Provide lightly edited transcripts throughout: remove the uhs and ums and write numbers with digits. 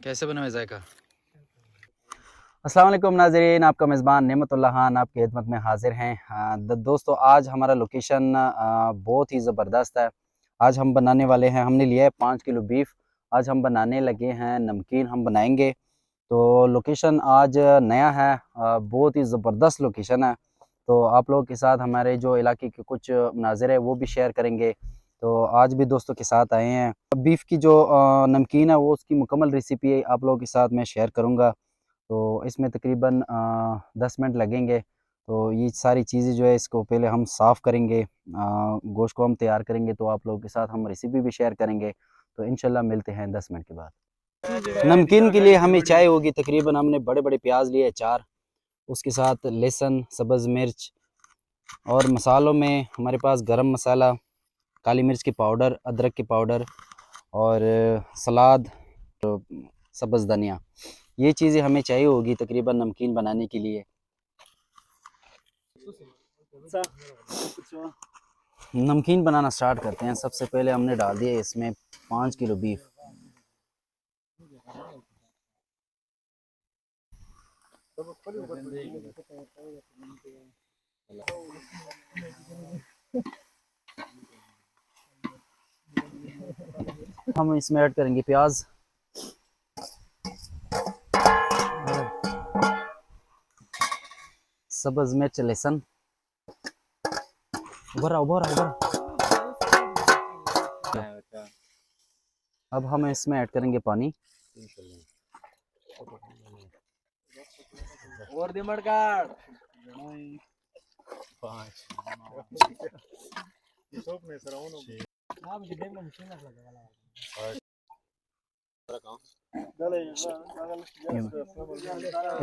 कैसे बना हुआ जायका। अस्सलाम वालेकुम नाज़रीन, आपका मेज़बान नेमतुल्लाह खान आपकी खिदमत में हाजिर हैं। दोस्तों आज हमारा लोकेशन बहुत ही ज़बरदस्त है। आज हम बनाने वाले हैं, हमने लिया है 5 किलो बीफ। आज हम बनाने लगे हैं नमकीन, हम बनाएंगे। तो लोकेशन आज नया है, बहुत ही ज़बरदस्त लोकेशन है। तो आप लोगों के साथ हमारे जो इलाके के कुछ मनाज़िर है वो भी शेयर करेंगे। तो आज भी दोस्तों के साथ आए हैं। बीफ की जो नमकीन है वो उसकी मुकम्मल रेसिपी आप लोगों के साथ मैं शेयर करूँगा। तो इसमें तकरीबन 10 मिनट लगेंगे। तो ये सारी चीज़ें जो है इसको पहले हम साफ़ करेंगे, गोश्त को हम तैयार करेंगे, तो आप लोगों के साथ हम रेसिपी भी शेयर करेंगे। तो इंशाल्लाह मिलते हैं 10 मिनट के बाद। नमकीन के लिए हमें चाहिए होगी तकरीबन, हमने बड़े बड़े प्याज लिए 4, उसके साथ लहसुन, सब्ज़ मिर्च, और मसालों में हमारे पास गरम मसाला, काली मिर्च की पाउडर, अदरक की पाउडर, और सलाद, सब्ज़ धनिया, ये चीज़ें हमें चाहिए होगी तकरीबन नमकीन बनाने के लिए। नमकीन बनाना स्टार्ट करते हैं। सबसे पहले हमने डाल दिया इसमें 5 किलो बीफ। हम इसमें ऐड करेंगे प्याज, सब्ज़ मिर्च, लहसुन। उभर। अब हम इसमें ऐड करेंगे पानी। और दिमड़ काट 5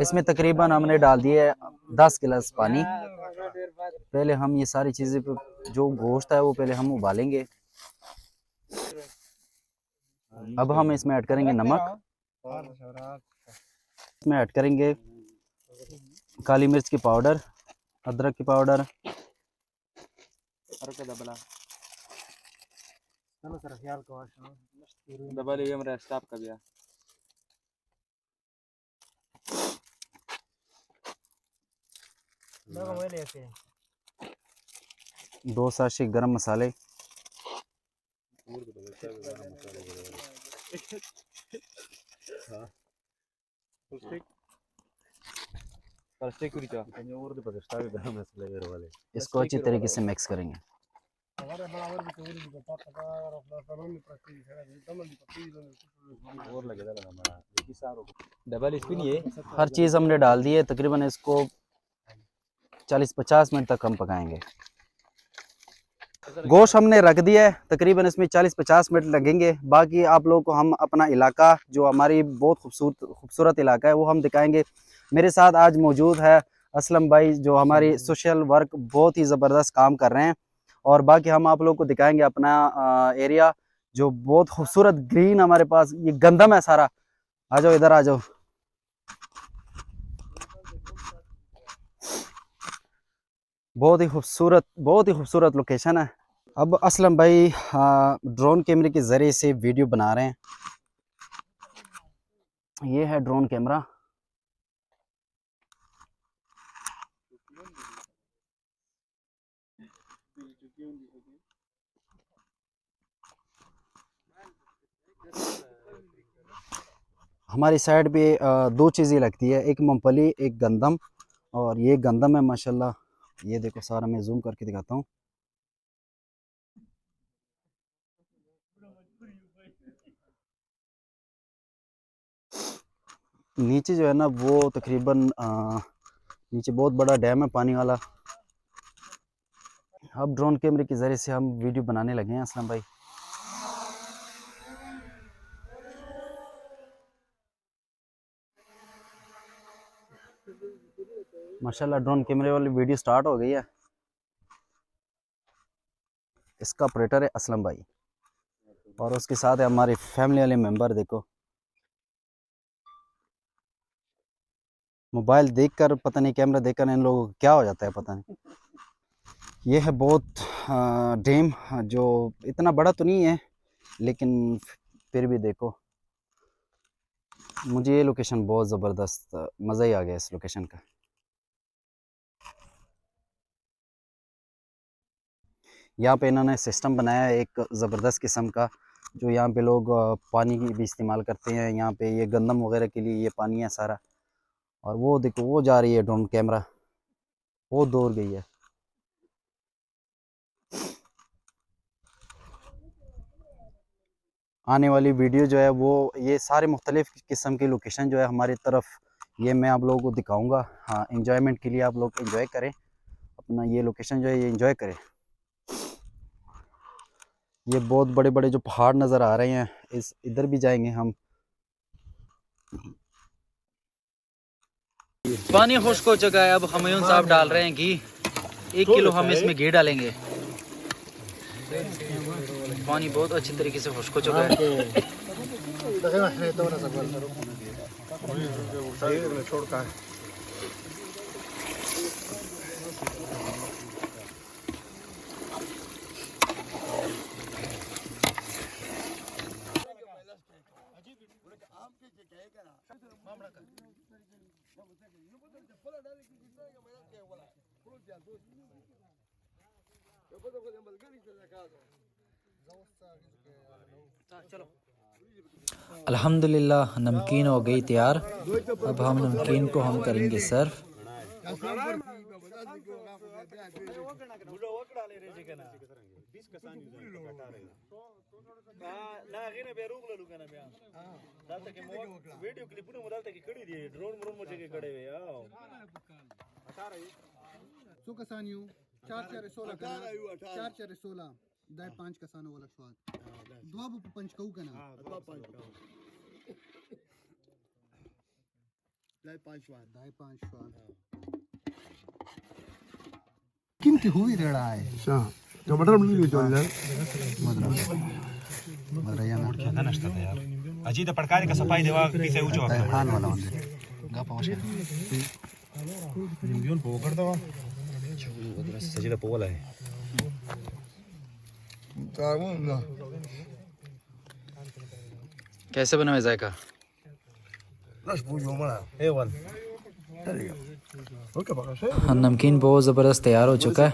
इसमें तकरीबन हमने डाल दिए 10 गिलास पानी। पहले हम ये सारी चीज़ें जो गोश्त है वो पहले हम उबालेंगे। अब हम इसमें ऐड करेंगे नमक, इसमें ऐड करेंगे काली मिर्च की पाउडर, अदरक की पाउडर, दो साशे गरम मसाले, इसको अच्छी तरीके से मिक्स करेंगे। डबल स्पिन, ये हर चीज़ हमने डाल दी है। तकरीबन इसको 40-50 मिनट तक हम पकाएंगे। गोश्त हमने रख दिया है, तकरीबन इसमें 40-50 मिनट लगेंगे। बाकी आप लोगों को हम अपना इलाका, जो हमारी बहुत खूबसूरत इलाका है, वो हम दिखाएंगे। मेरे साथ आज मौजूद है असलम भाई, जो हमारी सोशल वर्क बहुत ही ज़बरदस्त काम कर रहे हैं। और बाकी हम आप लोगों को दिखाएंगे अपना एरिया, जो बहुत खूबसूरत ग्रीन हमारे पास ये गंदम है सारा। आ जाओ, इधर आ जाओ। बहुत ही खूबसूरत लोकेशन है। अब असलम भाई ड्रोन कैमरे के ज़रिए से वीडियो बना रहे हैं। ये है ड्रोन कैमरा। हमारी साइड पे 2 चीज़ें लगती है, एक मूंगफली, एक गंदम। और ये गंदम है माशाल्लाह, ये देखो सारा मैं जूम करके दिखाता हूँ। नीचे जो है ना वो तकरीबन नीचे बहुत बड़ा डैम है पानी वाला। अब ड्रोन कैमरे के ज़रिए से हम वीडियो बनाने लगे हैं असलम भाई। माशाल्लाह ड्रोन कैमरे वाली वीडियो स्टार्ट हो गई है। इसका ऑपरेटर है असलम भाई, और उसके साथ है हमारे फैमिली वाले मेंबर। देखो मोबाइल देखकर पता नहीं, कैमरा देखकर इन लोगों को क्या हो जाता है पता नहीं। ये है बहुत डैम, जो इतना बड़ा तो नहीं है लेकिन फिर भी देखो, मुझे ये लोकेशन बहुत ज़बरदस्त, मज़ा ही आ गया इस लोकेशन का। यहाँ पे इन्होंने सिस्टम बनाया है एक ज़बरदस्त किस्म का, जो यहाँ पे लोग पानी की भी इस्तेमाल करते हैं। यहाँ पे ये गंदम वगैरह के लिए ये पानी है सारा। और वो देखो, वो जा रही है ड्रोन कैमरा, वो दूर गई है। आने वाली वीडियो जो है वो ये सारे मुख्तलिफ़ किस्म की लोकेशन जो है हमारी तरफ, ये मैं आप लोगों को दिखाऊंगा। हाँ, इंजॉयमेंट के लिए आप लोग इंजॉय करें अपना, ये लोकेशन जो है ये इंजॉय करें। ये बहुत बड़े बड़े जो पहाड़ नज़र आ रहे हैं, इस इधर भी जाएंगे हम। पानी खुश्क हो चुका है, अब हुमायूं साहब डाल रहे हैं घी। 1 किलो हम इसमें घी डालेंगे। पानी बहुत अच्छी तरीके से खुश्क हो चुका है। अल्हम्दुलिल्लाह नमकीन हो गई तैयार। अब हम नमकीन को हम करेंगे सर्व। दाय 5 कसानो वाला स्वाद दुआ bu पंच कहू का ना दाय 5 स्वाद कीमती हुई रेड़ा है अच्छा तो बटर मिल गई चल यार मदरा या मोड़ के ना नष्ट था यार अजी तो पड़कारी का सफाई देवा किसे ऊंचो खान वाला होंगे गा पावशे निम्बियोन पोकर दवा सजीदा पोला है। कैसे बना है जायका? नमकीन बहुत ज़बरदस्त तैयार हो चुका है।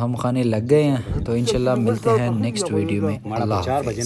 हम खाने लग गए हैं, तो इंशाल्लाह मिलते हैं नेक्स्ट वीडियो में। अल्लाह हाफ़िज़।